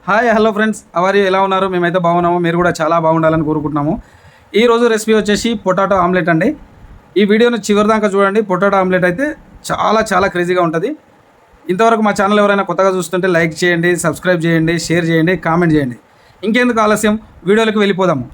Hi hello friends, hour ఎలా ఉన్నారు? మేమైతే బాగున్నాము, మీరు కూడా చాలా బాగుండాలని కోరుకుంటున్నాము. ఈరోజు రెసిపీ వచ్చేసి పొటాటో ఆమ్లెట్ అండి. ఈ వీడియోను చివరిదాకా చూడండి. పొటాటో ఆమ్లెట్ అయితే చాలా క్రేజీగా ఉంటుంది. ఇంతవరకు మా ఛానల్ ఎవరైనా కొత్తగా చూస్తుంటే లైక్ చేయండి, సబ్స్క్రైబ్ చేయండి, షేర్ చేయండి, కామెంట్ చేయండి. ఇంకెందుకు ఆలస్యం, వీడియోలకు వెళ్ళిపోదాము.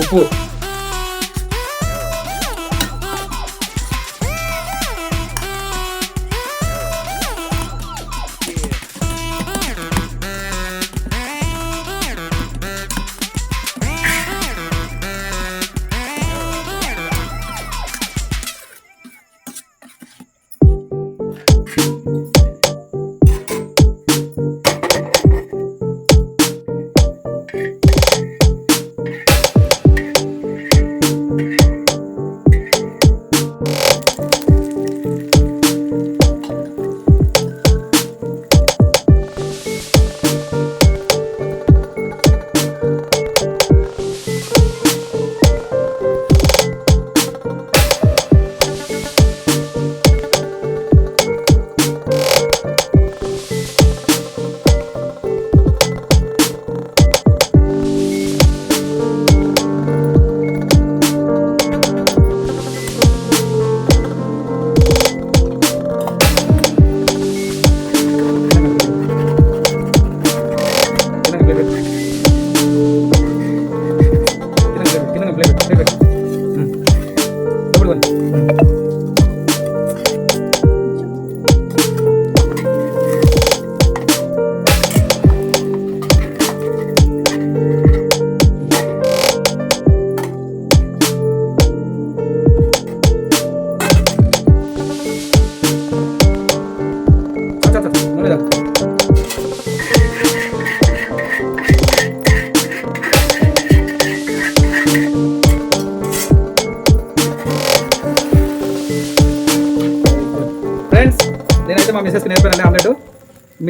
ఉప్పు,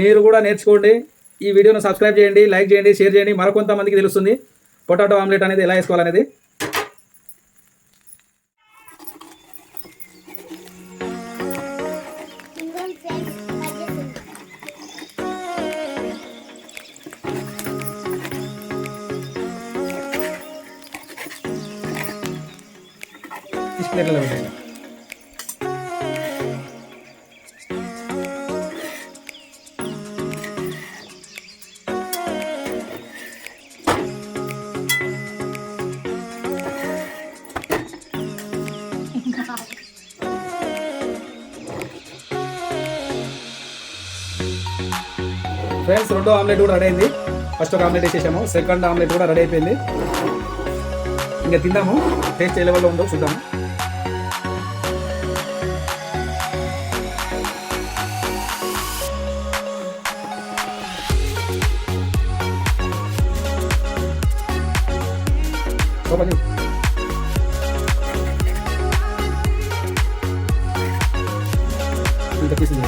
మీరు కూడా నేర్చుకోండి. ఈ వీడియోను సబ్స్క్రైబ్ చేయండి, లైక్ చేయండి, షేర్ చేయండి. మరికొంతమందికి తెలుస్తుంది పొటాటో ఆమ్లెట్ అనేది ఎలా వేసుకోవాలనేది. ఫ్రెండ్స్, రెండో ఆమ్లెట్ కూడా రెడీ అయింది. ఫస్ట్ ఒక ఆమ్లెట్ వేసేసాము, సెకండ్ ఆమ్లెట్ కూడా రెడీ అయిపోయింది. ఇంకా తిందాము, టేస్ట్ ఏ లెవెల్లో ఉందో చూద్దాము. ఇంత పీసింది.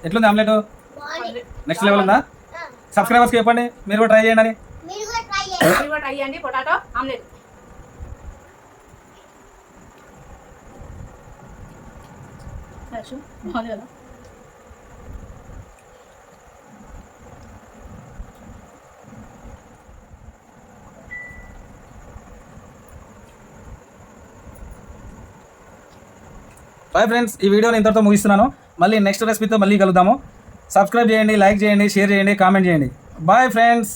ఎట్లుంది ఆమ్లెట్? నెక్స్ట్ లెవెల్ ఉందా? సబ్స్క్రైబర్స్కి చెప్పండి, మీరు కూడా ట్రై చేయండి అని. ట్రై చేయండి పొటాటో ఆమ్లెట్. బాగుంది కదా. బాయ్ ఫ్రెండ్స్, ఈ వీడియోని ఇంతటితో ముగిస్తున్నాను. మళ్ళీ నెక్స్ట్ రెసిపీతో మళ్ళీ కలుద్దాము. సబ్స్క్రైబ్ చేయండి, లైక్ చేయండి, షేర్ చేయండి, కామెంట్ చేయండి. Bye friends.